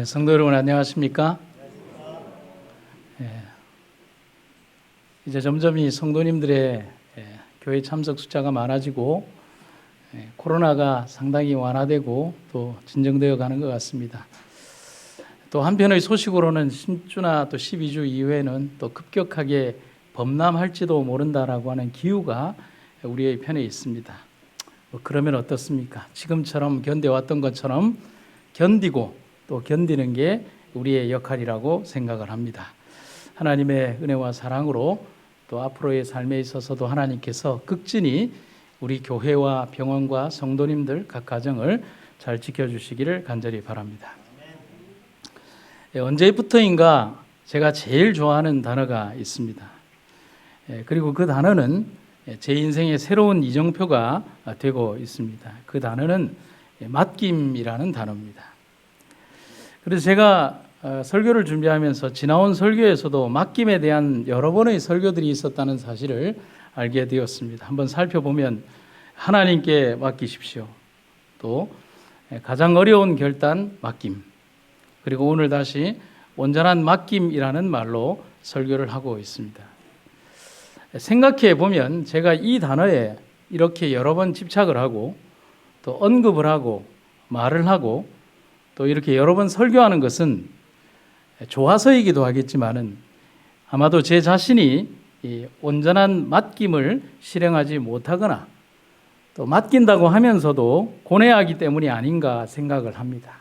성도 여러분 안녕하십니까? 이제 점점 이 성도님들의 교회 참석 숫자가 많아지고 코로나가 상당히 완화되고 또 진정되어 가는 것 같습니다. 또 한편의 소식으로는 10주나 또 12주 이후에는 또 급격하게 범람할지도 모른다라고 하는 기후가 우리의 편에 있습니다. 그러면 어떻습니까? 지금처럼 견뎌왔던 것처럼 견디고 또 견디는 게 우리의 역할이라고 생각을 합니다. 하나님의 은혜와 사랑으로 또 앞으로의 삶에 있어서도 하나님께서 극진히 우리 교회와 병원과 성도님들 각 가정을 잘 지켜주시기를 간절히 바랍니다. 언제부터인가 제가 제일 좋아하는 단어가 있습니다. 그리고 그 단어는 제 인생의 새로운 이정표가 되고 있습니다. 그 단어는 맡김이라는 단어입니다. 그래서 제가 설교를 준비하면서 지나온 설교에서도 맡김에 대한 여러 번의 설교들이 있었다는 사실을 알게 되었습니다. 한번 살펴보면 하나님께 맡기십시오. 또 가장 어려운 결단 맡김. 그리고 오늘 다시 온전한 맡김이라는 말로 설교를 하고 있습니다. 생각해 보면 제가 이 단어에 이렇게 여러 번 집착을 하고 또 언급을 하고 말을 하고 또 이렇게 여러 번 설교하는 것은 좋아서이기도 하겠지만은 아마도 제 자신이 이 온전한 맡김을 실행하지 못하거나 또 맡긴다고 하면서도 고뇌하기 때문이 아닌가 생각을 합니다.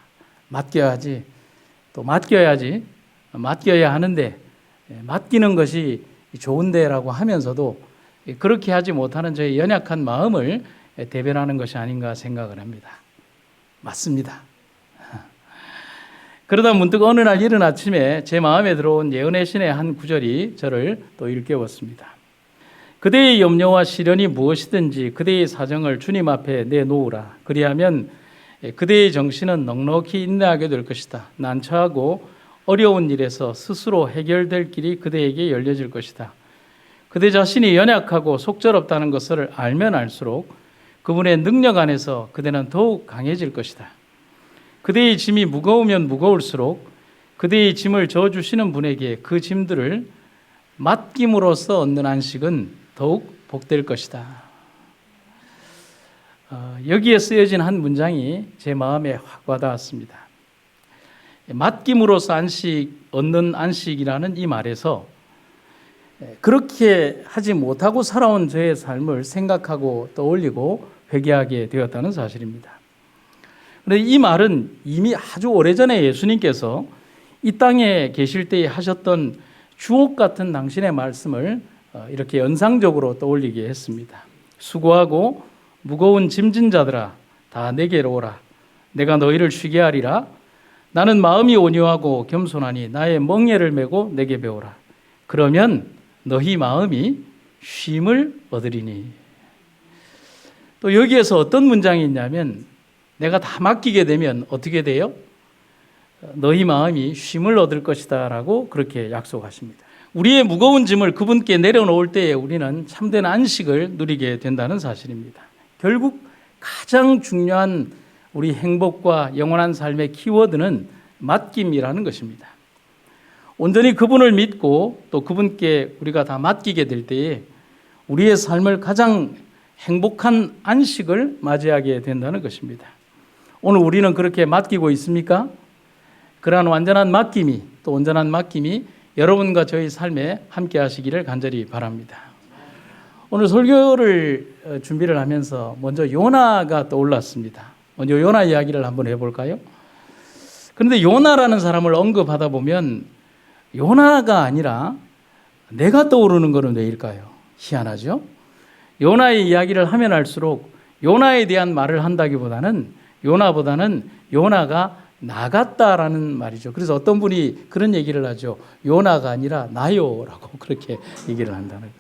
맡겨야지, 또 맡겨야지, 맡겨야 하는데 맡기는 것이 좋은데라고 하면서도 그렇게 하지 못하는 저의 연약한 마음을 대변하는 것이 아닌가 생각을 합니다. 맞습니다. 그러다 문득 어느 날 이른 아침에 제 마음에 들어온 예언의 신의 한 구절이 저를 또 일깨웠습니다. 그대의 염려와 시련이 무엇이든지 그대의 사정을 주님 앞에 내놓으라. 그리하면 그대의 정신은 넉넉히 인내하게 될 것이다. 난처하고 어려운 일에서 스스로 해결될 길이 그대에게 열려질 것이다. 그대 자신이 연약하고 속절없다는 것을 알면 알수록 그분의 능력 안에서 그대는 더욱 강해질 것이다. 그대의 짐이 무거우면 무거울수록 그대의 짐을 져주시는 분에게 그 짐들을 맡김으로써 얻는 안식은 더욱 복될 것이다. 여기에 쓰여진 한 문장이 제 마음에 확 와닿았습니다. 맡김으로써 얻는 안식이라는 이 말에서 그렇게 하지 못하고 살아온 저의 삶을 생각하고 떠올리고 회개하게 되었다는 사실입니다. 그런데 이 말은 이미 아주 오래전에 예수님께서 이 땅에 계실 때에 하셨던 주옥 같은 당신의 말씀을 이렇게 연상적으로 떠올리게 했습니다. 수고하고 무거운 짐진 자들아 다 내게로 오라. 내가 너희를 쉬게 하리라. 나는 마음이 온유하고 겸손하니 나의 멍에를 메고 내게 배우라. 그러면 너희 마음이 쉼을 얻으리니. 또 여기에서 어떤 문장이 있냐면 내가 다 맡기게 되면 어떻게 돼요? 너희 마음이 쉼을 얻을 것이다 라고 그렇게 약속하십니다. 우리의 무거운 짐을 그분께 내려놓을 때에 우리는 참된 안식을 누리게 된다는 사실입니다. 결국 가장 중요한 우리 행복과 영원한 삶의 키워드는 맡김이라는 것입니다. 온전히 그분을 믿고 또 그분께 우리가 다 맡기게 될 때에 우리의 삶을 가장 행복한 안식을 맞이하게 된다는 것입니다. 오늘 우리는 그렇게 맡기고 있습니까? 그러한 완전한 맡김이 또 온전한 맡김이 여러분과 저희 삶에 함께 하시기를 간절히 바랍니다. 오늘 설교를 준비를 하면서 먼저 요나가 떠올랐습니다. 먼저 요나 이야기를 한번 해볼까요? 그런데 요나라는 사람을 언급하다 보면 요나가 아니라 내가 떠오르는 것은 왜일까요? 희한하죠? 요나의 이야기를 하면 할수록 요나에 대한 말을 한다기보다는 요나보다는 요나가 나갔다라는 말이죠. 그래서 어떤 분이 그런 얘기를 하죠. 요나가 아니라 나요라고 그렇게 얘기를 한다는 거예요.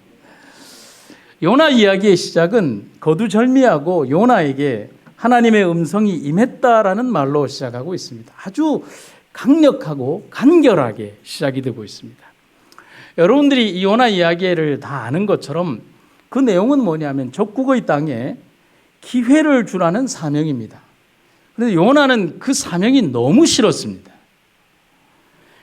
요나 이야기의 시작은 거두절미하고 요나에게 하나님의 음성이 임했다라는 말로 시작하고 있습니다. 아주 강력하고 간결하게 시작이 되고 있습니다. 여러분들이 이 요나 이야기를 다 아는 것처럼 그 내용은 뭐냐면 적국의 땅에 기회를 주라는 사명입니다. 그런데 요나는 그 사명이 너무 싫었습니다.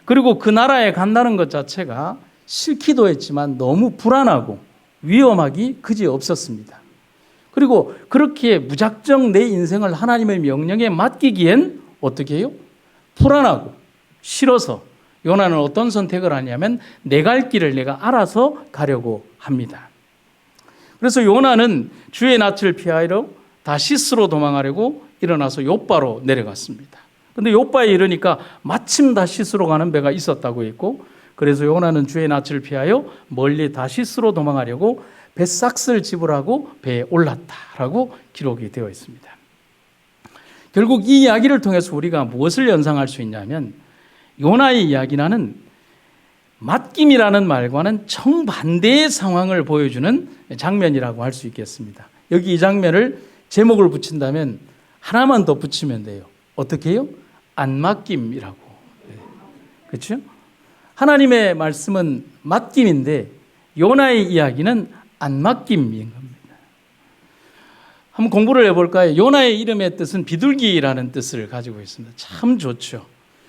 그리고 그 나라에 간다는 것 자체가 싫기도 했지만 너무 불안하고 위험하기 그지없었습니다. 그리고 그렇게 무작정 내 인생을 하나님의 명령에 맡기기엔 어떻게 해요? 불안하고 싫어서 요나는 어떤 선택을 하냐면 내 갈 길을 내가 알아서 가려고 합니다. 그래서 요나는 주의 낯을 피하러 다시스로 도망하려고 일어나서 욥바로 내려갔습니다. 그런데 욥바에 이르니까 마침 다시스로 가는 배가 있었다고 했고, 그래서 요나는 주의 낯을 피하여 멀리 다시스로 도망하려고 뱃삭스를 지불하고 배에 올랐다라고 기록이 되어 있습니다. 결국 이 이야기를 통해서 우리가 무엇을 연상할 수 있냐면 요나의 이야기라는 맡김이라는 말과는 정반대의 상황을 보여주는 장면이라고 할 수 있겠습니다. 여기 이 장면을 제목을 붙인다면 하나만 더 붙이면 돼요. 어떻게 해요? 안 맡김이라고. 그렇죠? 하나님의 말씀은 맡김인데 요나의 이야기는 안 맡김인 겁니다. 한번 공부를 해볼까요? 요나의 이름의 뜻은 비둘기라는 뜻을 가지고 있습니다. 참 좋죠.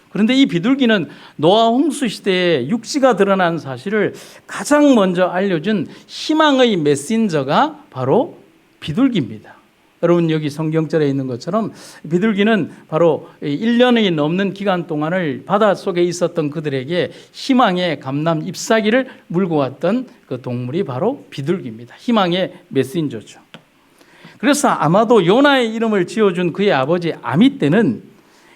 그런데 이 비둘기는 노아 홍수 시대에 육지가 드러난 사실을 가장 먼저 알려준 희망의 메신저가 바로 비둘기입니다. 여러분 여기 성경절에 있는 것처럼 비둘기는 바로 1년이 넘는 기간 동안을 바닷속에 있었던 그들에게 희망의 감람 잎사귀를 물고 왔던 그 동물이 바로 비둘기입니다. 희망의 메신저죠. 그래서 아마도 요나의 이름을 지어준 그의 아버지 아미떼는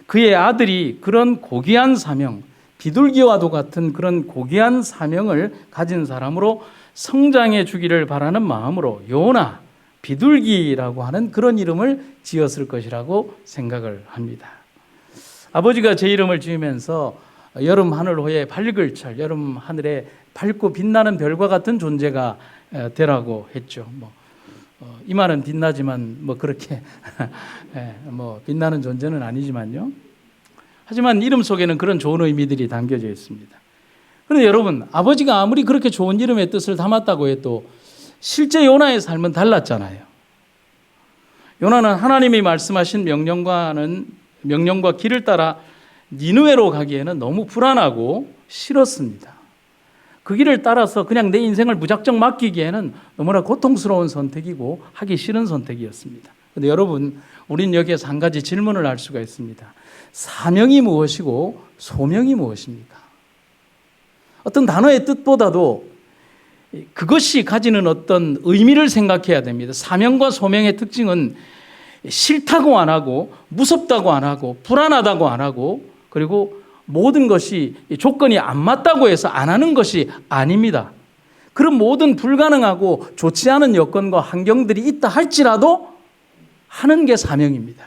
그의 아들이 그런 고귀한 사명, 비둘기와도 같은 그런 고귀한 사명을 가진 사람으로 성장해 주기를 바라는 마음으로 요나, 비둘기라고 하는 그런 이름을 지었을 것이라고 생각을 합니다. 아버지가 제 이름을 지으면서 여름 하늘 호에 밝을 철, 여름 하늘에 밝고 빛나는 별과 같은 존재가 되라고 했죠. 이 말은 빛나지만 그렇게 빛나는 존재는 아니지만요. 하지만 이름 속에는 그런 좋은 의미들이 담겨져 있습니다. 그런데 여러분, 아버지가 아무리 그렇게 좋은 이름의 뜻을 담았다고 해도 실제 요나의 삶은 달랐잖아요. 요나는 하나님이 말씀하신 명령과 길을 따라 니느웨로 가기에는 너무 불안하고 싫었습니다. 그 길을 따라서 그냥 내 인생을 무작정 맡기기에는 너무나 고통스러운 선택이고 하기 싫은 선택이었습니다. 그런데 여러분, 우린 여기에서 한 가지 질문을 할 수가 있습니다. 사명이 무엇이고 소명이 무엇입니까? 어떤 단어의 뜻보다도 그것이 가지는 어떤 의미를 생각해야 됩니다. 사명과 소명의 특징은 싫다고 안 하고 무섭다고 안 하고 불안하다고 안 하고 그리고 모든 것이 조건이 안 맞다고 해서 안 하는 것이 아닙니다. 그런 모든 불가능하고 좋지 않은 여건과 환경들이 있다 할지라도 하는 게 사명입니다.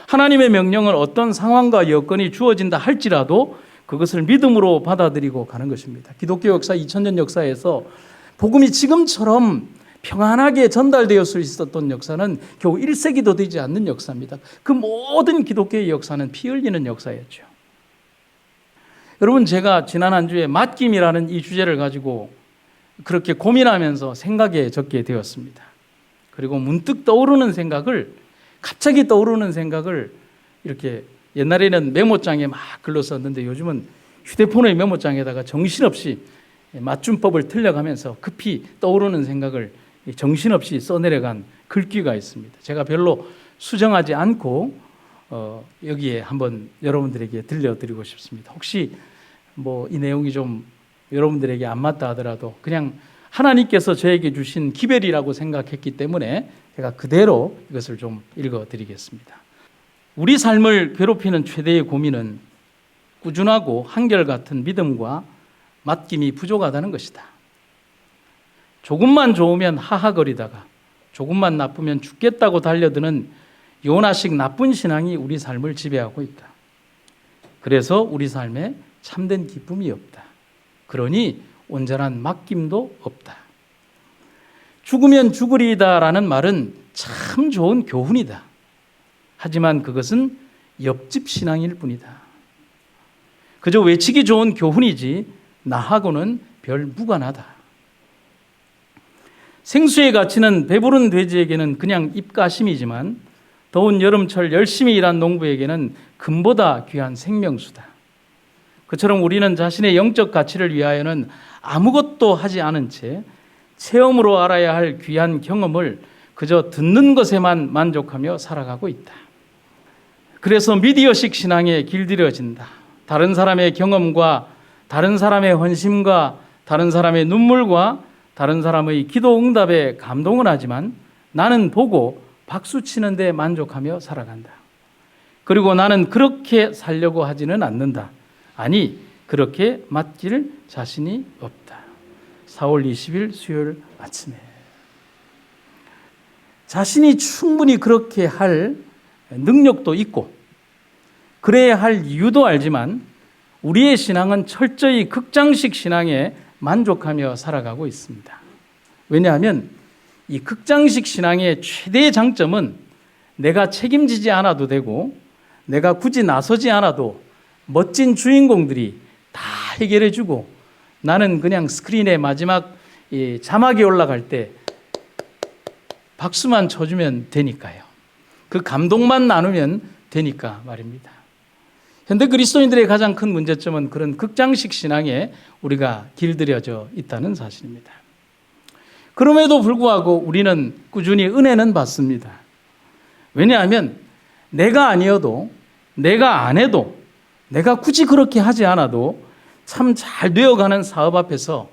하나님의 명령은 어떤 상황과 여건이 주어진다 할지라도 그것을 믿음으로 받아들이고 가는 것입니다. 기독교 역사 2000년 역사에서 복음이 지금처럼 평안하게 전달되었을 있었던 역사는 겨우 1세기도 되지 않는 역사입니다. 그 모든 기독교의 역사는 피 흘리는 역사였죠. 여러분, 제가 지난 한 주에 맡김이라는 이 주제를 가지고 그렇게 고민하면서 생각에 적게 되었습니다. 그리고 문득 갑자기 떠오르는 생각을 이렇게 옛날에는 메모장에 막 글로 썼는데 요즘은 휴대폰의 메모장에다가 정신없이 맞춤법을 틀려가면서 급히 떠오르는 생각을 정신없이 써내려간 글귀가 있습니다. 제가 별로 수정하지 않고 여기에 한번 여러분들에게 들려드리고 싶습니다. 혹시 이 내용이 좀 여러분들에게 안 맞다 하더라도 그냥 하나님께서 저에게 주신 기별이라고 생각했기 때문에 제가 그대로 이것을 좀 읽어드리겠습니다. 우리 삶을 괴롭히는 최대의 고민은 꾸준하고 한결같은 믿음과 맡김이 부족하다는 것이다. 조금만 좋으면 하하거리다가 조금만 나쁘면 죽겠다고 달려드는 요나식 나쁜 신앙이 우리 삶을 지배하고 있다. 그래서 우리 삶에 참된 기쁨이 없다. 그러니 온전한 맡김도 없다. 죽으면 죽으리다라는 말은 참 좋은 교훈이다. 하지만 그것은 옆집 신앙일 뿐이다. 그저 외치기 좋은 교훈이지 나하고는 별 무관하다. 생수의 가치는 배부른 돼지에게는 그냥 입가심이지만 더운 여름철 열심히 일한 농부에게는 금보다 귀한 생명수다. 그처럼 우리는 자신의 영적 가치를 위하여는 아무것도 하지 않은 채 체험으로 알아야 할 귀한 경험을 그저 듣는 것에만 만족하며 살아가고 있다. 그래서 미디어식 신앙에 길들여진다. 다른 사람의 경험과 다른 사람의 헌심과 다른 사람의 눈물과 다른 사람의 기도 응답에 감동은 하지만 나는 보고 박수 치는데 만족하며 살아간다. 그리고 나는 그렇게 살려고 하지는 않는다. 아니, 그렇게 맡길 자신이 없다. 4월 20일 수요일 아침에 자신이 충분히 그렇게 할 능력도 있고 그래야 할 이유도 알지만 우리의 신앙은 철저히 극장식 신앙에 만족하며 살아가고 있습니다. 왜냐하면 이 극장식 신앙의 최대의 장점은 내가 책임지지 않아도 되고 내가 굳이 나서지 않아도 멋진 주인공들이 다 해결해주고 나는 그냥 스크린에 마지막 자막이 올라갈 때 박수만 쳐주면 되니까요. 그 감동만 나누면 되니까 말입니다. 현대 그리스도인들의 가장 큰 문제점은 그런 극장식 신앙에 우리가 길들여져 있다는 사실입니다. 그럼에도 불구하고 우리는 꾸준히 은혜는 받습니다. 왜냐하면 내가 아니어도 내가 안 해도 내가 굳이 그렇게 하지 않아도 참 잘 되어가는 사업 앞에서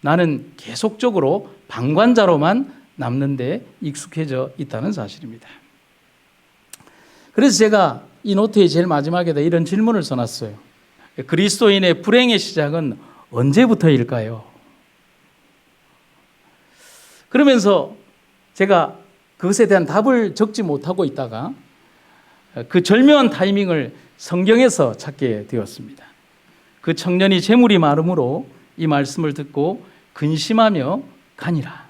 나는 계속적으로 방관자로만 남는 데 익숙해져 있다는 사실입니다. 그래서 제가 이 노트의 제일 마지막에다 이런 질문을 써놨어요. 그리스도인의 불행의 시작은 언제부터일까요? 그러면서 제가 그것에 대한 답을 적지 못하고 있다가 그 절묘한 타이밍을 성경에서 찾게 되었습니다. 그 청년이 재물이 많음으로 이 말씀을 듣고 근심하며 가니라.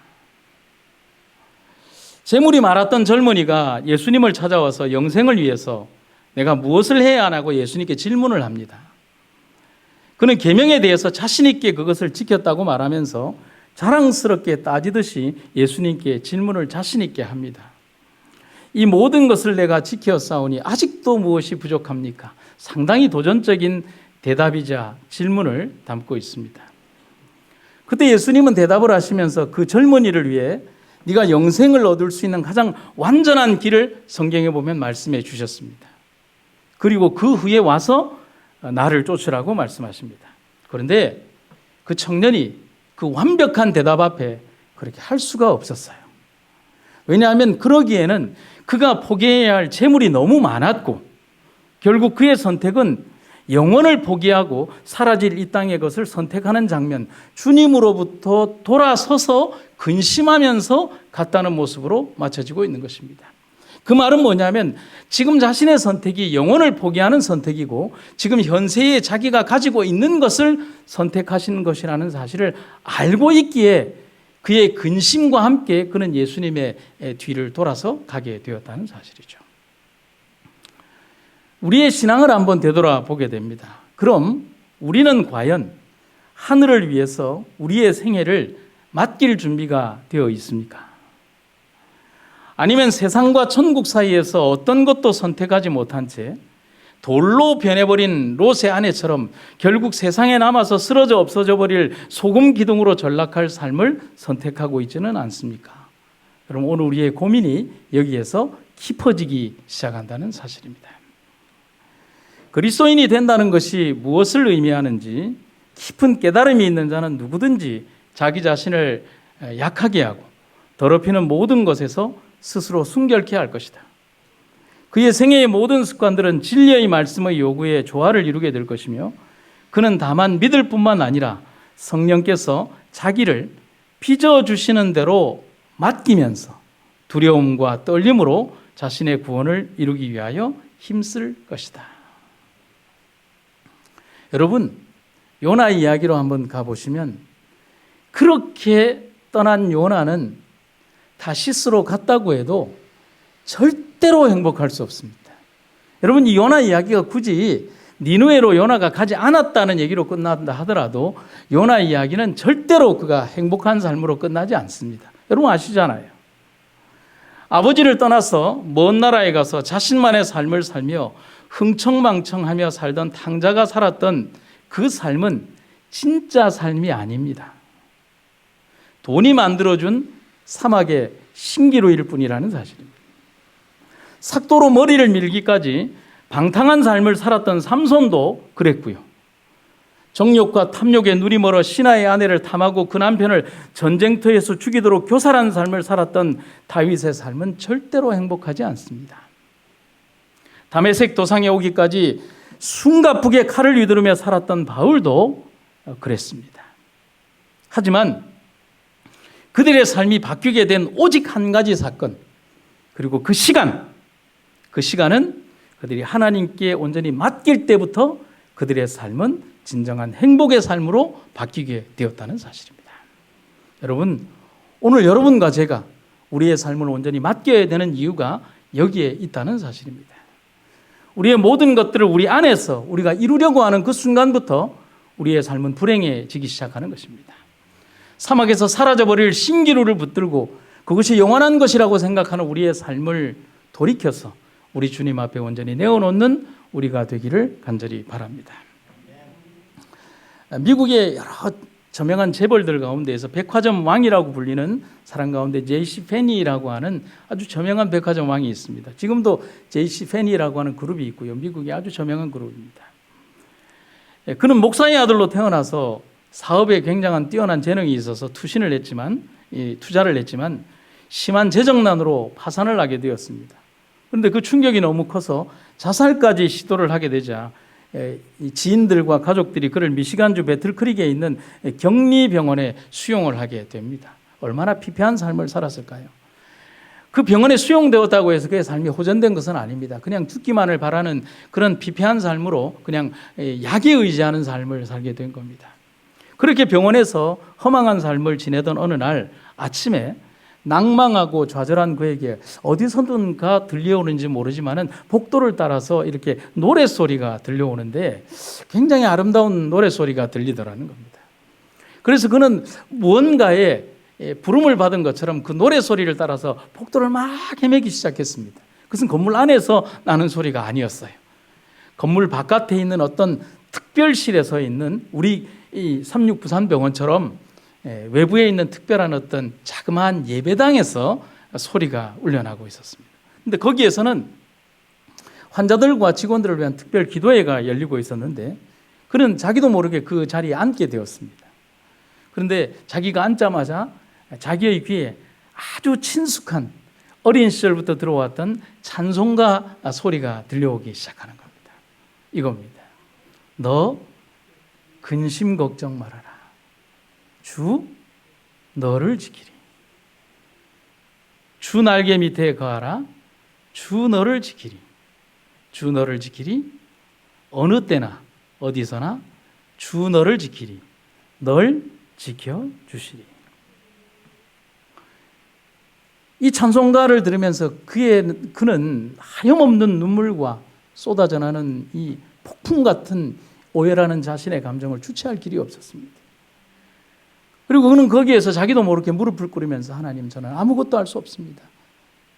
재물이 많았던 젊은이가 예수님을 찾아와서 영생을 위해서 내가 무엇을 해야 하냐고 예수님께 질문을 합니다. 그는 계명에 대해서 자신 있게 그것을 지켰다고 말하면서 자랑스럽게 따지듯이 예수님께 질문을 자신 있게 합니다. 이 모든 것을 내가 지켰사오니 아직도 무엇이 부족합니까? 상당히 도전적인 대답이자 질문을 담고 있습니다. 그때 예수님은 대답을 하시면서 그 젊은이를 위해 네가 영생을 얻을 수 있는 가장 완전한 길을 성경에 보면 말씀해 주셨습니다. 그리고 그 후에 와서 나를 쫓으라고 말씀하십니다. 그런데 그 청년이 그 완벽한 대답 앞에 그렇게 할 수가 없었어요. 왜냐하면 그러기에는 그가 포기해야 할 재물이 너무 많았고 결국 그의 선택은 영원을 포기하고 사라질 이 땅의 것을 선택하는 장면, 주님으로부터 돌아서서 근심하면서 갔다는 모습으로 맞춰지고 있는 것입니다. 그 말은 뭐냐면 지금 자신의 선택이 영원을 포기하는 선택이고 지금 현세에 자기가 가지고 있는 것을 선택하시는 것이라는 사실을 알고 있기에 그의 근심과 함께 그는 예수님의 뒤를 돌아서 가게 되었다는 사실이죠. 우리의 신앙을 한번 되돌아보게 됩니다. 그럼 우리는 과연 하늘을 위해서 우리의 생애를 맡길 준비가 되어 있습니까? 아니면 세상과 천국 사이에서 어떤 것도 선택하지 못한 채 돌로 변해버린 롯의 아내처럼 결국 세상에 남아서 쓰러져 없어져 버릴 소금 기둥으로 전락할 삶을 선택하고 있지는 않습니까? 여러분, 오늘 우리의 고민이 여기에서 깊어지기 시작한다는 사실입니다. 그리스도인이 된다는 것이 무엇을 의미하는지 깊은 깨달음이 있는 자는 누구든지 자기 자신을 약하게 하고 더럽히는 모든 것에서 스스로 순결케 할 것이다. 그의 생애의 모든 습관들은 진리의 말씀의 요구에 조화를 이루게 될 것이며 그는 다만 믿을 뿐만 아니라 성령께서 자기를 빚어주시는 대로 맡기면서 두려움과 떨림으로 자신의 구원을 이루기 위하여 힘쓸 것이다. 여러분, 요나 이야기로 한번 가보시면 그렇게 떠난 요나는 다시스로 갔다고 해도 절대로 행복할 수 없습니다. 여러분, 이 요나 이야기가 굳이 니느웨로 요나가 가지 않았다는 얘기로 끝난다 하더라도 요나 이야기는 절대로 그가 행복한 삶으로 끝나지 않습니다. 여러분 아시잖아요. 아버지를 떠나서 먼 나라에 가서 자신만의 삶을 살며 흥청망청하며 살던 탕자가 살았던 그 삶은 진짜 삶이 아닙니다. 돈이 만들어준 사막의 신기루일 뿐이라는 사실입니다. 삭도로 머리를 밀기까지 방탕한 삶을 살았던 삼손도 그랬고요. 정욕과 탐욕에 눈이 멀어 신하의 아내를 탐하고 그 남편을 전쟁터에서 죽이도록 교살한 삶을 살았던 다윗의 삶은 절대로 행복하지 않습니다. 다메섹 도상에 오기까지 숨가쁘게 칼을 휘두르며 살았던 바울도 그랬습니다. 하지만 그들의 삶이 바뀌게 된 오직 한 가지 사건, 그리고 그 시간은 그들이 하나님께 온전히 맡길 때부터 그들의 삶은 진정한 행복의 삶으로 바뀌게 되었다는 사실입니다. 여러분, 오늘 여러분과 제가 우리의 삶을 온전히 맡겨야 되는 이유가 여기에 있다는 사실입니다. 우리의 모든 것들을 우리 안에서 우리가 이루려고 하는 그 순간부터 우리의 삶은 불행해지기 시작하는 것입니다. 사막에서 사라져버릴 신기루를 붙들고 그것이 영원한 것이라고 생각하는 우리의 삶을 돌이켜서 우리 주님 앞에 온전히 내어놓는 우리가 되기를 간절히 바랍니다. 미국의 여러 저명한 재벌들 가운데에서 백화점 왕이라고 불리는 사람 가운데 J.C. 페니라고 하는 아주 저명한 백화점 왕이 있습니다. 지금도 J.C. 페니라고 하는 그룹이 있고요. 미국의 아주 저명한 그룹입니다. 그는 목사의 아들로 태어나서 사업에 굉장한 뛰어난 재능이 있어서 투자를 했지만 심한 재정난으로 파산을 하게 되었습니다. 그런데 그 충격이 너무 커서 자살까지 시도를 하게 되자 지인들과 가족들이 그를 미시간주 배틀크릭에 있는 격리병원에 수용을 하게 됩니다. 얼마나 피폐한 삶을 살았을까요? 그 병원에 수용되었다고 해서 그의 삶이 호전된 것은 아닙니다. 그냥 죽기만을 바라는 그런 피폐한 삶으로 그냥 약에 의지하는 삶을 살게 된 겁니다. 그렇게 병원에서 허망한 삶을 지내던 어느 날 아침에 낭망하고 좌절한 그에게 어디서든가 들려오는지 모르지만은 복도를 따라서 이렇게 노랫소리가 들려오는데 굉장히 아름다운 노랫소리가 들리더라는 겁니다. 그래서 그는 무언가에 부름을 받은 것처럼 그 노랫소리를 따라서 복도를 막 헤매기 시작했습니다. 그것은 건물 안에서 나는 소리가 아니었어요. 건물 바깥에 있는 어떤 특별실에서 있는 우리 이 삼육부산병원처럼 외부에 있는 특별한 어떤 자그마한 예배당에서 소리가 울려나고 있었습니다. 그런데 거기에서는 환자들과 직원들을 위한 특별 기도회가 열리고 있었는데 그는 자기도 모르게 그 자리에 앉게 되었습니다. 그런데 자기가 앉자마자 자기의 귀에 아주 친숙한 어린 시절부터 들어왔던 찬송가 소리가 들려오기 시작하는 겁니다. 이겁니다. 너 근심 걱정 말아라. 주 너를 지키리. 주 날개 밑에 거하라. 주 너를 지키리. 주 너를 지키리. 어느 때나 어디서나 주 너를 지키리. 널 지켜주시리. 이 찬송가를 들으면서 그는 하염없는 눈물과 쏟아져 나는 이 폭풍 같은 오해라는 자신의 감정을 주체할 길이 없었습니다. 그리고 그는 거기에서 자기도 모르게 무릎을 꿇으면서 하나님, 저는 아무것도 할 수 없습니다.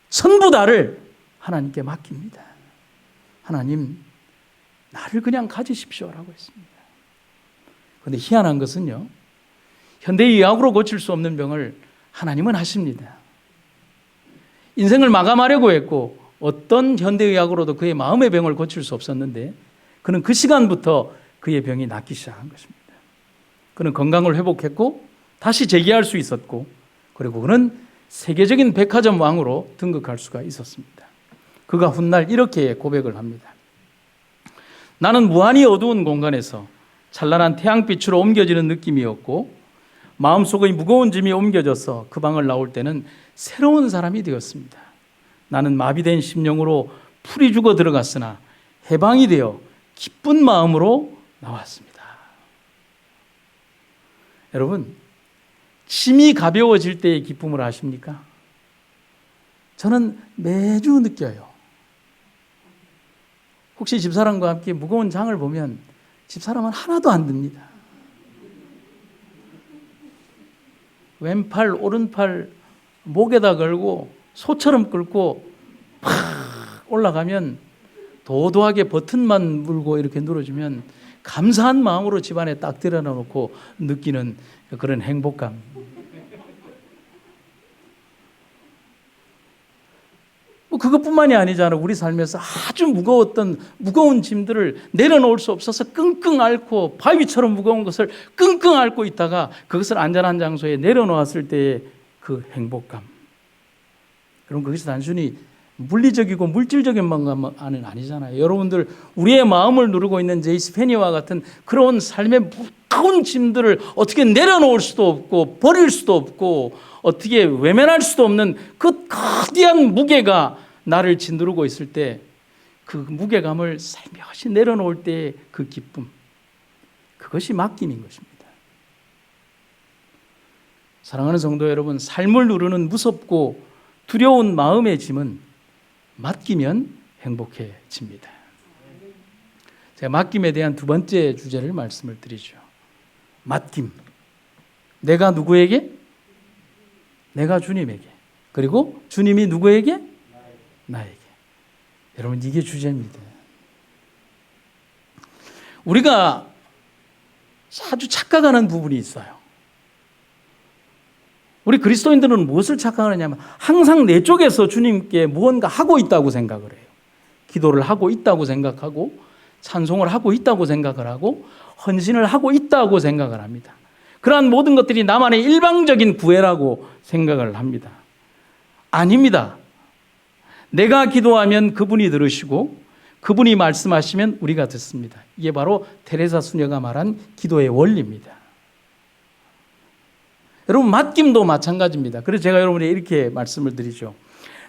전부 다를 하나님께 맡깁니다. 하나님, 나를 그냥 가지십시오라고 했습니다. 그런데 희한한 것은요, 현대의학으로 고칠 수 없는 병을 하나님은 하십니다. 인생을 마감하려고 했고 어떤 현대의학으로도 그의 마음의 병을 고칠 수 없었는데 그는 그 시간부터 그의 병이 낫기 시작한 것입니다. 그는 건강을 회복했고 다시 재기할 수 있었고, 그리고 그는 세계적인 백화점 왕으로 등극할 수가 있었습니다. 그가 훗날 이렇게 고백을 합니다. 나는 무한히 어두운 공간에서 찬란한 태양빛으로 옮겨지는 느낌이었고 마음속의 무거운 짐이 옮겨져서 그 방을 나올 때는 새로운 사람이 되었습니다. 나는 마비된 심령으로 풀이 죽어 들어갔으나 해방이 되어 기쁜 마음으로 나왔습니다. 여러분, 짐이 가벼워질 때의 기쁨을 아십니까? 저는 매주 느껴요. 혹시 집사람과 함께 무거운 장을 보면 집사람은 하나도 안 듭니다. 왼팔, 오른팔 목에다 걸고 소처럼 끌고 팍 올라가면 도도하게 버튼만 물고 이렇게 눌러주면 감사한 마음으로 집안에 딱 들여놓고 느끼는 그런 행복감. 그것뿐만이 아니잖아요. 우리 삶에서 아주 무거운 짐들을 내려놓을 수 없어서 끙끙 앓고 바위처럼 무거운 것을 끙끙 앓고 있다가 그것을 안전한 장소에 내려놓았을 때의 그 행복감. 그럼 그것이 단순히 물리적이고 물질적인 만감은 아니잖아요. 여러분들 우리의 마음을 누르고 있는 제이스 페니와 같은 그런 삶의 무거운 짐들을 어떻게 내려놓을 수도 없고 버릴 수도 없고 어떻게 외면할 수도 없는 그 거대한 무게가 나를 짓누르고 있을 때 그 무게감을 살며시 내려놓을 때의 그 기쁨, 그것이 맡김인 것입니다. 사랑하는 성도 여러분, 삶을 누르는 무섭고 두려운 마음의 짐은 맡기면 행복해집니다. 제가 맡김에 대한 두 번째 주제를 말씀을 드리죠. 맡김. 내가 누구에게? 내가 주님에게. 그리고 주님이 누구에게? 나에게. 여러분, 이게 주제입니다. 우리가 아주 착각하는 부분이 있어요. 우리 그리스도인들은 무엇을 착각하느냐면 항상 내 쪽에서 주님께 무언가 하고 있다고 생각을 해요. 기도를 하고 있다고 생각하고 찬송을 하고 있다고 생각을 하고 헌신을 하고 있다고 생각을 합니다. 그러한 모든 것들이 나만의 일방적인 구애라고 생각을 합니다. 아닙니다. 내가 기도하면 그분이 들으시고 그분이 말씀하시면 우리가 듣습니다. 이게 바로 테레사 수녀가 말한 기도의 원리입니다. 여러분, 맡김도 마찬가지입니다. 그래서 제가 여러분에게 이렇게 말씀을 드리죠.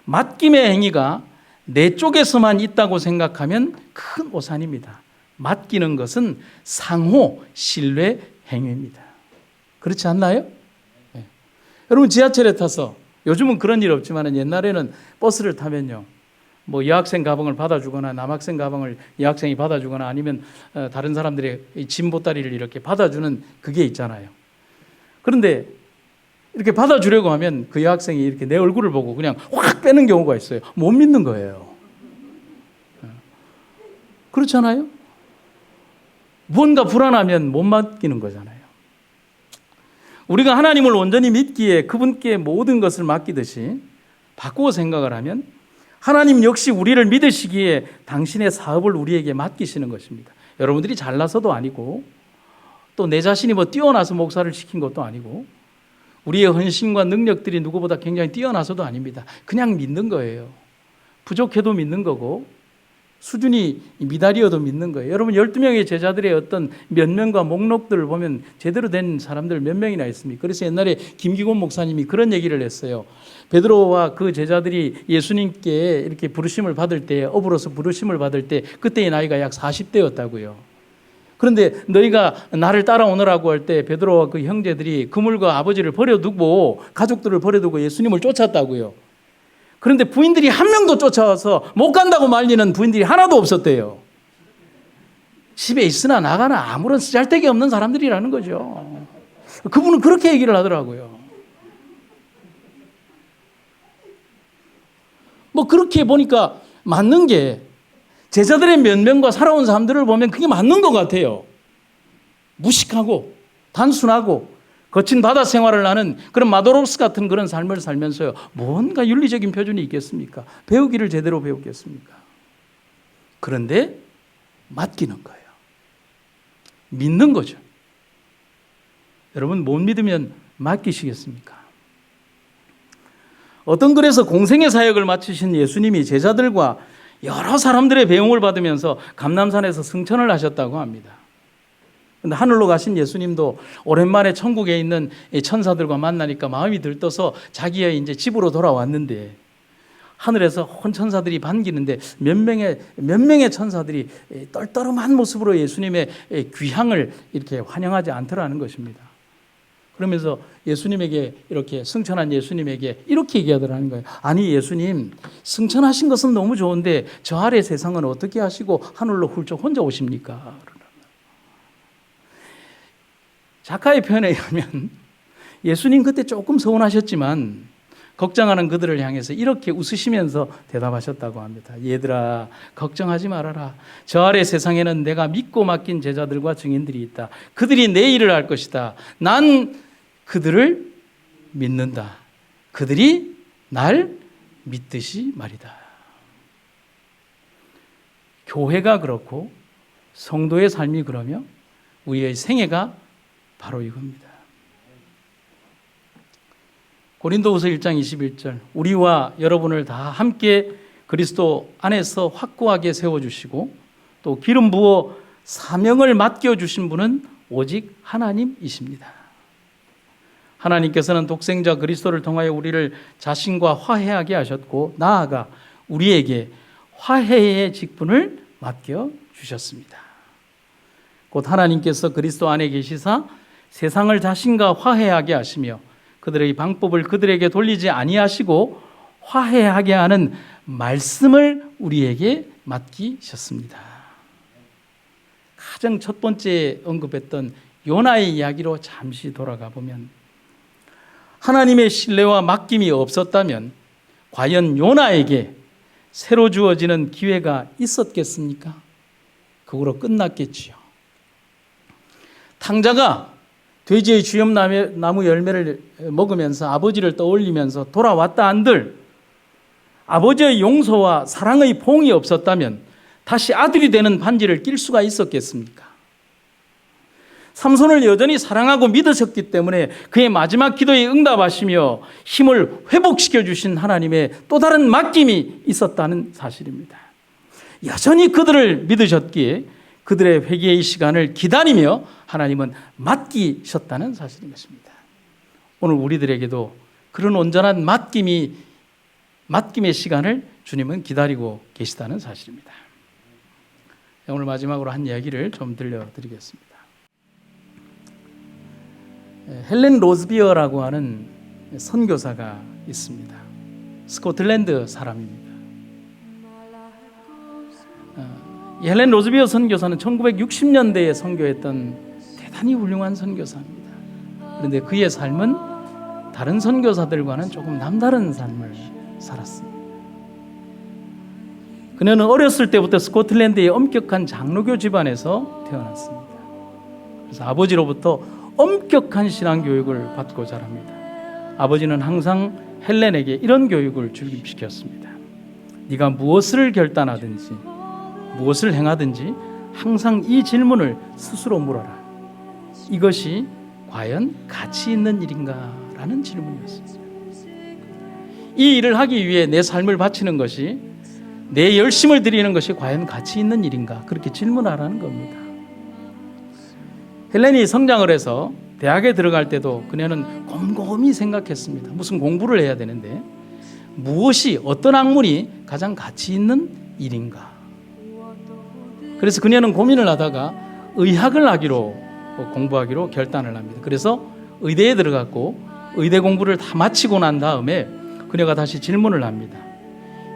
맡김의 행위가 내 쪽에서만 있다고 생각하면 큰 오산입니다. 맡기는 것은 상호 신뢰 행위입니다. 그렇지 않나요? 네. 여러분, 지하철에 타서 요즘은 그런 일 없지만 옛날에는 버스를 타면요, 뭐 여학생 가방을 받아주거나 남학생 가방을 여학생이 받아주거나 아니면 다른 사람들의 짐 보따리를 이렇게 받아주는 그게 있잖아요. 그런데 이렇게 받아주려고 하면 그 여학생이 이렇게 내 얼굴을 보고 그냥 확 빼는 경우가 있어요. 못 믿는 거예요. 그렇잖아요? 뭔가 불안하면 못 맡기는 거잖아요. 우리가 하나님을 온전히 믿기에 그분께 모든 것을 맡기듯이 바꾸어 생각을 하면 하나님 역시 우리를 믿으시기에 당신의 사업을 우리에게 맡기시는 것입니다. 여러분들이 잘나서도 아니고 또 내 자신이 뭐 뛰어나서 목사를 시킨 것도 아니고 우리의 헌신과 능력들이 누구보다 굉장히 뛰어나서도 아닙니다. 그냥 믿는 거예요. 부족해도 믿는 거고 수준이 미달이어도 믿는 거예요. 여러분, 12명의 제자들의 어떤 면면과 목록들을 보면 제대로 된 사람들 몇 명이나 있습니까? 그래서 옛날에 김기곤 목사님이 그런 얘기를 했어요. 베드로와 그 제자들이 예수님께 이렇게 부르심을 받을 때, 업으로서 부르심을 받을 때 그때의 나이가 약 40대였다고요. 그런데 너희가 나를 따라오느라고 할 때 베드로와 그 형제들이 그물과 아버지를 버려두고 가족들을 버려두고 예수님을 쫓았다고요. 그런데 부인들이 한 명도 쫓아와서 못 간다고 말리는 부인들이 하나도 없었대요. 집에 있으나 나가나 아무런 쓰잘데기 없는 사람들이라는 거죠. 그분은 그렇게 얘기를 하더라고요. 뭐 그렇게 보니까 맞는 게 제자들의 면면과 살아온 사람들을 보면 그게 맞는 것 같아요. 무식하고 단순하고 거친 바다 생활을 하는 그런 마도로스 같은 그런 삶을 살면서요, 뭔가 윤리적인 표준이 있겠습니까? 배우기를 제대로 배우겠습니까? 그런데 맡기는 거예요. 믿는 거죠. 여러분, 못 믿으면 맡기시겠습니까? 어떤 글에서 공생의 사역을 마치신 예수님이 제자들과 여러 사람들의 배웅을 받으면서 감람산에서 승천을 하셨다고 합니다. 근데 하늘로 가신 예수님도 오랜만에 천국에 있는 천사들과 만나니까 마음이 들떠서 자기의 이제 집으로 돌아왔는데 하늘에서 온 천사들이 반기는데 몇 명의 천사들이 떨떠름한 모습으로 예수님의 귀향을 이렇게 환영하지 않더라는 것입니다. 그러면서 예수님에게 이렇게 승천한 예수님에게 이렇게 얘기하더라는 거예요. 아니 예수님, 승천하신 것은 너무 좋은데 저 아래 세상은 어떻게 하시고 하늘로 훌쩍 혼자 오십니까? 작가의 표현에 의하면 예수님 그때 조금 서운하셨지만 걱정하는 그들을 향해서 이렇게 웃으시면서 대답하셨다고 합니다. 얘들아, 걱정하지 말아라. 저 아래 세상에는 내가 믿고 맡긴 제자들과 증인들이 있다. 그들이 내 일을 할 것이다. 난 그들을 믿는다. 그들이 날 믿듯이 말이다. 교회가 그렇고 성도의 삶이 그러며 우리의 생애가 바로 이겁니다. 고린도후서 1장 21절, 우리와 여러분을 다 함께 그리스도 안에서 확고하게 세워주시고 또 기름 부어 사명을 맡겨주신 분은 오직 하나님이십니다. 하나님께서는 독생자 그리스도를 통하여 우리를 자신과 화해하게 하셨고 나아가 우리에게 화해의 직분을 맡겨주셨습니다. 곧 하나님께서 그리스도 안에 계시사 세상을 자신과 화해하게 하시며 그들의 방법을 그들에게 돌리지 아니하시고 화해하게 하는 말씀을 우리에게 맡기셨습니다. 가장 첫 번째 언급했던 요나의 이야기로 잠시 돌아가 보면 하나님의 신뢰와 맡김이 없었다면 과연 요나에게 새로 주어지는 기회가 있었겠습니까? 그거로 끝났겠지요. 탕자가 돼지의 주염나무 열매를 먹으면서 아버지를 떠올리면서 돌아왔다 한들 아버지의 용서와 사랑의 봉이 없었다면 다시 아들이 되는 반지를 낄 수가 있었겠습니까? 삼손을 여전히 사랑하고 믿으셨기 때문에 그의 마지막 기도에 응답하시며 힘을 회복시켜 주신 하나님의 또 다른 맡김이 있었다는 사실입니다. 여전히 그들을 믿으셨기에 그들의 회개의 시간을 기다리며 하나님은 맡기셨다는 사실인 것입니다. 오늘 우리들에게도 그런 온전한 맡김의 시간을 주님은 기다리고 계시다는 사실입니다. 오늘 마지막으로 한 이야기를 좀 들려드리겠습니다. 헬렌 로즈비어라고 하는 선교사가 있습니다. 스코틀랜드 사람입니다. 이 헬렌 로즈비어 선교사는 1960년대에 선교했던 대단히 훌륭한 선교사입니다. 그런데 그의 삶은 다른 선교사들과는 조금 남다른 삶을 살았습니다. 그녀는 어렸을 때부터 스코틀랜드의 엄격한 장로교 집안에서 태어났습니다. 그래서 아버지로부터 엄격한 신앙교육을 받고 자랍니다. 아버지는 항상 헬렌에게 이런 교육을 주입시켰습니다. 네가 무엇을 결단하든지 무엇을 행하든지 항상 이 질문을 스스로 물어라. 이것이 과연 가치 있는 일인가? 라는 질문이었습니다. 이 일을 하기 위해 내 삶을 바치는 것이, 내 열심을 드리는 것이 과연 가치 있는 일인가? 그렇게 질문하라는 겁니다. 헬렌이 성장을 해서 대학에 들어갈 때도 그녀는 곰곰이 생각했습니다. 무슨 공부를 해야 되는데 무엇이, 어떤 학문이 가장 가치 있는 일인가? 그래서 그녀는 고민을 하다가 의학을 공부하기로 결단을 합니다. 그래서 의대에 들어갔고 의대 공부를 다 마치고 난 다음에 그녀가 다시 질문을 합니다.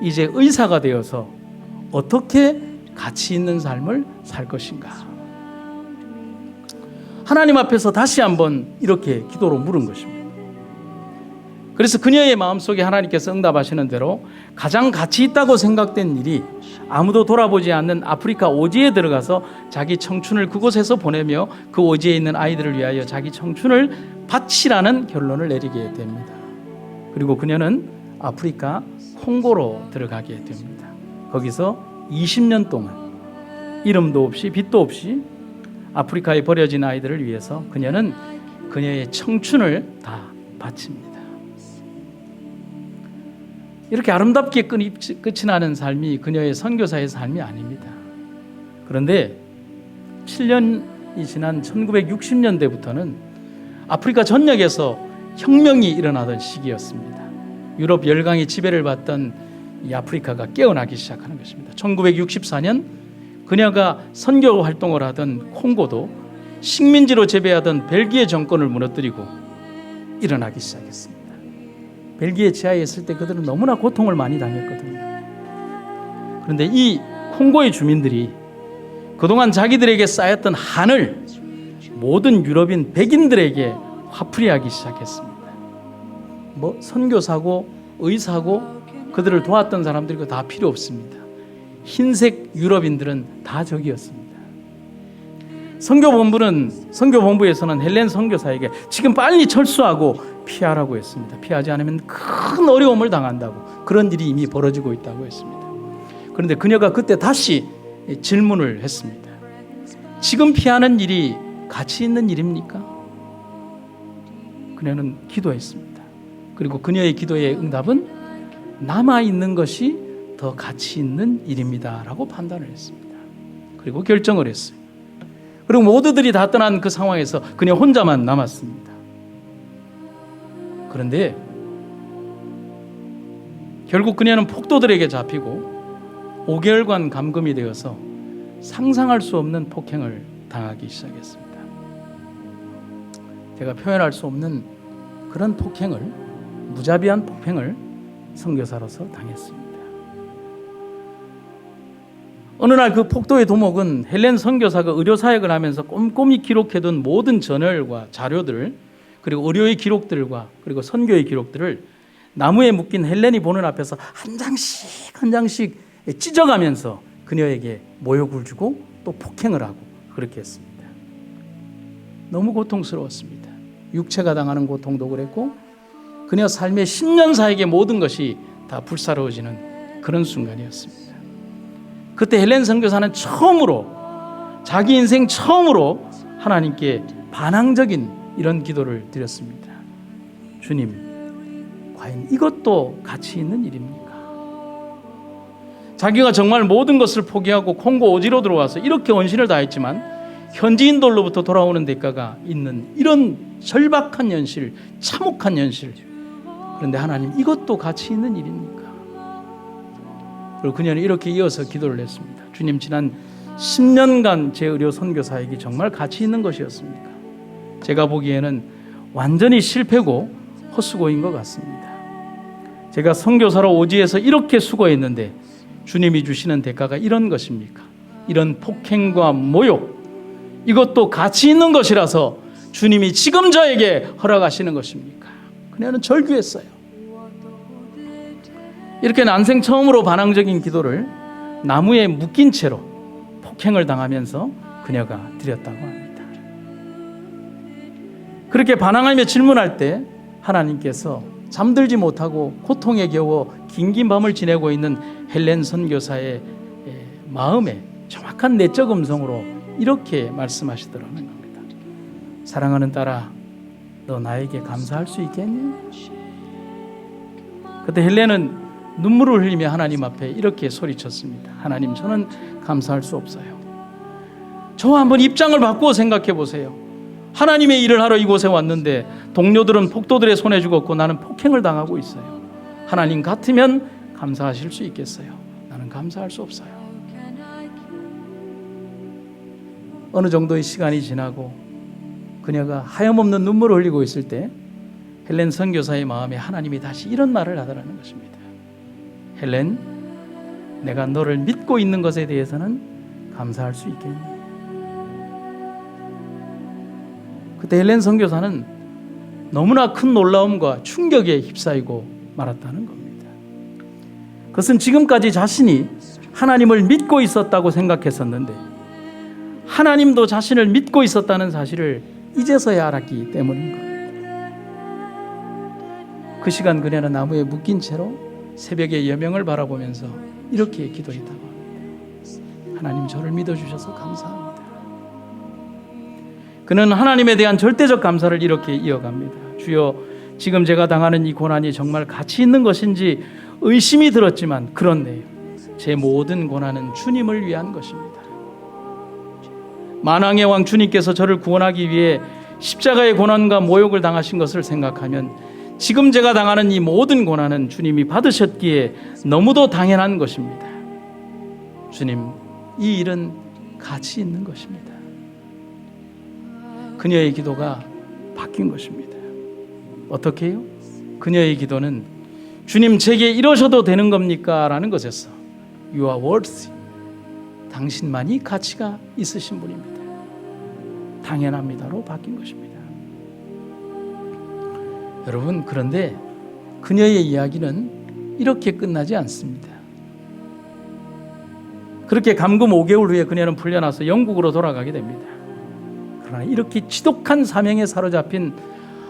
이제 의사가 되어서 어떻게 가치 있는 삶을 살 것인가? 하나님 앞에서 다시 한번 이렇게 기도로 물은 것입니다. 그래서 그녀의 마음속에 하나님께서 응답하시는 대로 가장 가치 있다고 생각된 일이 아무도 돌아보지 않는 아프리카 오지에 들어가서 자기 청춘을 그곳에서 보내며 그 오지에 있는 아이들을 위하여 자기 청춘을 바치라는 결론을 내리게 됩니다. 그리고 그녀는 아프리카 콩고로 들어가게 됩니다. 거기서 20년 동안 이름도 없이 빛도 없이 아프리카에 버려진 아이들을 위해서 그녀는 그녀의 청춘을 다 바칩니다. 이렇게 아름답게 끝이 나는 삶이 그녀의 선교사의 삶이 아닙니다. 그런데 7년이 지난 1960년대부터는 아프리카 전역에서 혁명이 일어나던 시기였습니다. 유럽 열강의 지배를 받던 이 아프리카가 깨어나기 시작하는 것입니다. 1964년 그녀가 선교 활동을 하던 콩고도 식민지로 재배하던 벨기에 정권을 무너뜨리고 일어나기 시작했습니다. 벨기에 지하에 있을 때 그들은 너무나 고통을 많이 당했거든요. 그런데 이 콩고의 주민들이 그동안 자기들에게 쌓였던 한을 모든 유럽인 백인들에게 화풀이하기 시작했습니다. 뭐 선교사고 의사고 그들을 도왔던 사람들이 다 필요 없습니다. 흰색 유럽인들은 다 적이었습니다. 선교본부에서는 헬렌 선교사에게 지금 빨리 철수하고 피하라고 했습니다. 피하지 않으면 큰 어려움을 당한다고, 그런 일이 이미 벌어지고 있다고 했습니다. 그런데 그녀가 그때 다시 질문을 했습니다. 지금 피하는 일이 가치 있는 일입니까? 그녀는 기도했습니다. 그리고 그녀의 기도의 응답은 남아있는 것이 더 가치 있는 일입니다 라고 판단을 했습니다. 그리고 결정을 했어요. 그리고 모두들이 다 떠난 그 상황에서 그녀 혼자만 남았습니다. 그런데 결국 그녀는 폭도들에게 잡히고 5개월간 감금이 되어서 상상할 수 없는 폭행을 당하기 시작했습니다. 제가 표현할 수 없는 그런 폭행을, 무자비한 폭행을 선교사로서 당했습니다. 어느 날 그 폭도의 도목은 헬렌 선교사가 의료사역을 하면서 꼼꼼히 기록해둔 모든 저널과 자료들, 그리고 의료의 기록들과 그리고 선교의 기록들을 나무에 묶인 헬렌이 보는 앞에서 한 장씩 한 장씩 찢어가면서 그녀에게 모욕을 주고 또 폭행을 하고 그렇게 했습니다. 너무 고통스러웠습니다. 육체가 당하는 고통도 그랬고 그녀 삶의 10년 사이의 모든 것이 다 불사르워지는 그런 순간이었습니다. 그때 헬렌 선교사는 자기 인생 처음으로 하나님께 반항적인 이런 기도를 드렸습니다. 주님, 과연 이것도 가치 있는 일입니까? 자기가 정말 모든 것을 포기하고 콩고 오지로 들어와서 이렇게 헌신을 다했지만 현지인들로부터 돌아오는 대가가 있는 이런 절박한 현실, 참혹한 현실. 그런데 하나님, 이것도 가치 있는 일입니까? 그리고 그녀는 이렇게 이어서 기도를 했습니다. 주님, 지난 10년간 제 의료 선교사역이 정말 가치 있는 것이었습니까? 제가 보기에는 완전히 실패고 헛수고인 것 같습니다. 제가 선교사로 오지에서 이렇게 수고했는데 주님이 주시는 대가가 이런 것입니까? 이런 폭행과 모욕, 이것도 가치 있는 것이라서 주님이 지금 저에게 허락하시는 것입니까? 그녀는 절규했어요. 이렇게 난생 처음으로 반항적인 기도를 나무에 묶인 채로 폭행을 당하면서 그녀가 드렸다고 합니다. 그렇게 반항하며 질문할 때 하나님께서 잠들지 못하고 고통에 겨워 긴긴 밤을 지내고 있는 헬렌 선교사의 마음에 정확한 내적 음성으로 이렇게 말씀하시더라는 겁니다. 사랑하는 딸아, 너 나에게 감사할 수 있겠니? 그때 헬렌은 눈물을 흘리며 하나님 앞에 이렇게 소리쳤습니다. 하나님, 저는 감사할 수 없어요. 저와 한번 입장을 바꾸어 생각해 보세요. 하나님의 일을 하러 이곳에 왔는데 동료들은 폭도들의 손에 죽었고 나는 폭행을 당하고 있어요. 하나님 같으면 감사하실 수 있겠어요? 나는 감사할 수 없어요. 어느 정도의 시간이 지나고 그녀가 하염없는 눈물을 흘리고 있을 때 헬렌 선교사의 마음에 하나님이 다시 이런 말을 하더라는 것입니다. 헬렌, 내가 너를 믿고 있는 것에 대해서는 감사할 수 있겠니? 그때 헬렌 선교사는 너무나 큰 놀라움과 충격에 휩싸이고 말았다는 겁니다. 그것은 지금까지 자신이 하나님을 믿고 있었다고 생각했었는데 하나님도 자신을 믿고 있었다는 사실을 이제서야 알았기 때문인 겁니다. 그 시간 그녀는 나무에 묶인 채로 새벽의 여명을 바라보면서 이렇게 기도했다고 합니다. 하나님, 저를 믿어주셔서 감사합니다. 그는 하나님에 대한 절대적 감사를 이렇게 이어갑니다. 주여, 지금 제가 당하는 이 고난이 정말 가치 있는 것인지 의심이 들었지만 그렇네요. 제 모든 고난은 주님을 위한 것입니다. 만왕의 왕 주님께서 저를 구원하기 위해 십자가의 고난과 모욕을 당하신 것을 생각하면 지금 제가 당하는 이 모든 고난은 주님이 받으셨기에 너무도 당연한 것입니다. 주님, 이 일은 가치 있는 것입니다. 그녀의 기도가 바뀐 것입니다. 어떻게 해요? 그녀의 기도는 주님, 제게 이러셔도 되는 겁니까? 라는 것에서 You are worthy, 당신만이 가치가 있으신 분입니다. 당연합니다로 바뀐 것입니다. 여러분, 그런데 그녀의 이야기는 이렇게 끝나지 않습니다. 그렇게 감금 5개월 후에 그녀는 풀려나서 영국으로 돌아가게 됩니다. 그러나 이렇게 지독한 사명에 사로잡힌,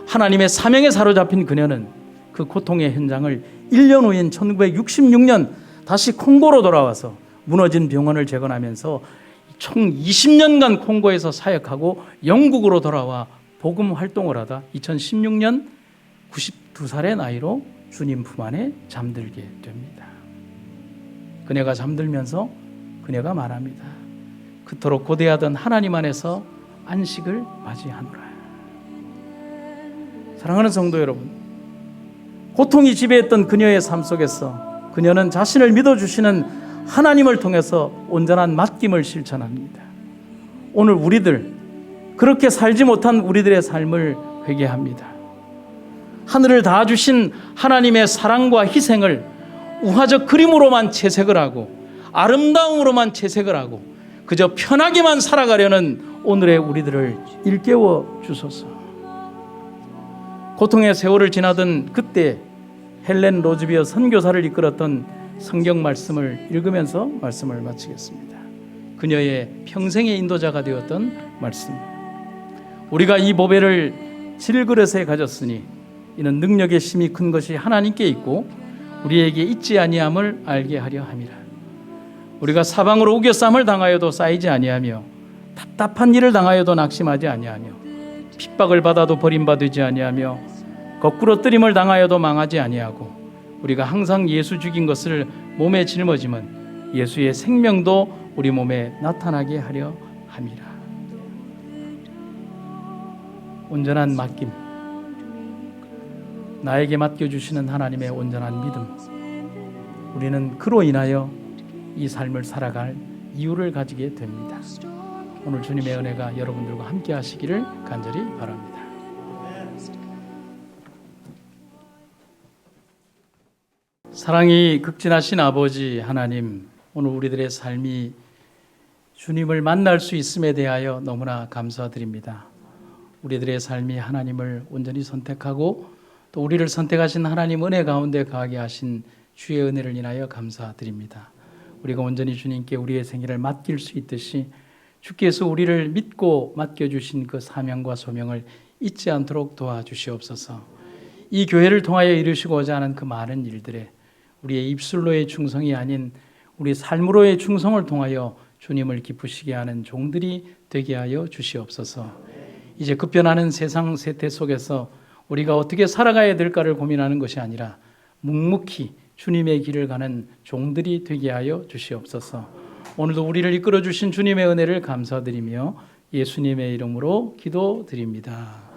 하나님의 사명에 사로잡힌 그녀는 그 고통의 현장을 1년 후인 1966년 다시 콩고로 돌아와서 무너진 병원을 재건하면서 총 20년간 콩고에서 사역하고 영국으로 돌아와 복음 활동을 하다 2016년 92살의 나이로 주님 품 안에 잠들게 됩니다. 그녀가 잠들면서 그녀가 말합니다. 그토록 고대하던 하나님 안에서 안식을 맞이하노라. 사랑하는 성도 여러분, 고통이 지배했던 그녀의 삶 속에서 그녀는 자신을 믿어주시는 하나님을 통해서 온전한 맡김을 실천합니다. 오늘 우리들, 그렇게 살지 못한 우리들의 삶을 회개합니다. 하늘을 닿아주신 하나님의 사랑과 희생을 우화적 그림으로만 채색을 하고 아름다움으로만 채색을 하고 그저 편하게만 살아가려는 오늘의 우리들을 일깨워 주소서. 고통의 세월을 지나던 그때 헬렌 로즈비어 선교사를 이끌었던 성경 말씀을 읽으면서 말씀을 마치겠습니다. 그녀의 평생의 인도자가 되었던 말씀. 우리가 이 보배를 질그릇에 가졌으니 이는 능력의 힘이 큰 것이 하나님께 있고 우리에게 있지 아니함을 알게 하려 함이라. 우리가 사방으로 우겨쌈을 당하여도 쌓이지 아니하며 답답한 일을 당하여도 낙심하지 아니하며 핍박을 받아도 버림받지 아니하며 거꾸로 뜨림을 당하여도 망하지 아니하고 우리가 항상 예수 죽인 것을 몸에 짊어지면 예수의 생명도 우리 몸에 나타나게 하려 함이라. 온전한 맡김, 나에게 맡겨주시는 하나님의 온전한 믿음, 우리는 그로 인하여 이 삶을 살아갈 이유를 가지게 됩니다. 오늘 주님의 은혜가 여러분들과 함께 하시기를 간절히 바랍니다. 사랑이 극진하신 아버지 하나님, 오늘 우리들의 삶이 주님을 만날 수 있음에 대하여 너무나 감사드립니다. 우리들의 삶이 하나님을 온전히 선택하고 또 우리를 선택하신 하나님 은혜 가운데 가게 하신 주의 은혜를 인하여 감사드립니다. 우리가 온전히 주님께 우리의 생애를 맡길 수 있듯이 주께서 우리를 믿고 맡겨주신 그 사명과 소명을 잊지 않도록 도와주시옵소서. 이 교회를 통하여 이루시고자 하는 그 많은 일들에 우리의 입술로의 충성이 아닌 우리 삶으로의 충성을 통하여 주님을 기쁘시게 하는 종들이 되게 하여 주시옵소서. 이제 급변하는 세상 세태 속에서 우리가 어떻게 살아가야 될까를 고민하는 것이 아니라 묵묵히 주님의 길을 가는 종들이 되게 하여 주시옵소서. 오늘도 우리를 이끌어 주신 주님의 은혜를 감사드리며 예수님의 이름으로 기도드립니다.